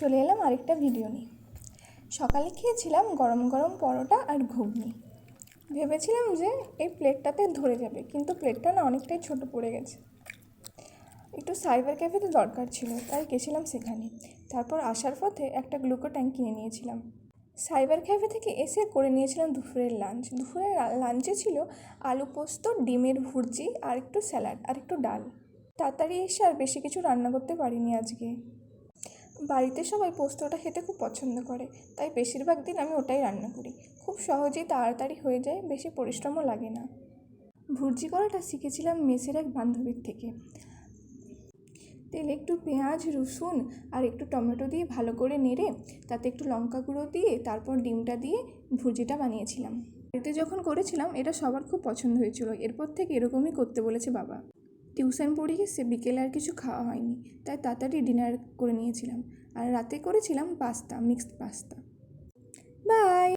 চলে এলাম আরেকটা ভিডিও নিয়ে। সকালে খেয়েছিলাম গরম গরম পরোটা আর ঘুগনি। ভেবেছিলাম যে এই প্লেটটাতে ধরে যাবে, কিন্তু প্লেটটা না অনেকটাই ছোট পড়ে গেছে। একটু সাইবার ক্যাফেতে দরকার ছিল, তাই গেছিলাম সেখানে। তারপর আসার পথে একটা গ্লুকো ট্যাঙ্ক কিনে নিয়েছিলাম। সাইবার ক্যাফে থেকে এসে করে নিয়েছিলাম দুপুরের লাঞ্চ। দুপুরের লাঞ্চে ছিল আলু পোস্ত, ডিমের ভুর্জি আর একটু স্যালাড আর একটু ডাল। তাড়াতাড়ি এসে আর বেশি কিছু রান্না করতে পারিনি আজকে। বাড়িতে সবাই পোস্তটা খেতে খুব পছন্দ করে, তাই বেশিরভাগ দিন আমি ওটাই রান্না করি। খুব সহজেই তাড়াতাড়ি হয়ে যায়, বেশি পরিশ্রমও লাগে না। ভুর্জি করাটা শিখেছিলাম মেসের এক বান্ধবীর থেকে। তেলে একটু পেঁয়াজ, রসুন আর একটু টমেটো দিয়ে ভালো করে নেড়ে তাতে একটু লঙ্কা গুঁড়ো দিয়ে তারপর ডিমটা দিয়ে ভুর্জিটা বানিয়েছিলাম। বাড়িতে যখন করেছিলাম এটা সবার খুব পছন্দ হয়েছিল। এরপর থেকে এরকমই করতে বলেছে বাবা। টিউশন পড়িয়ে এসে বিকেলে আর কিছু খাওয়া হয়নি, তাই তাড়াতাড়ি ডিনার করে নিয়েছিলাম। আর রাতে করেছিলাম পাস্তা, মিক্সড পাস্তা। বাই।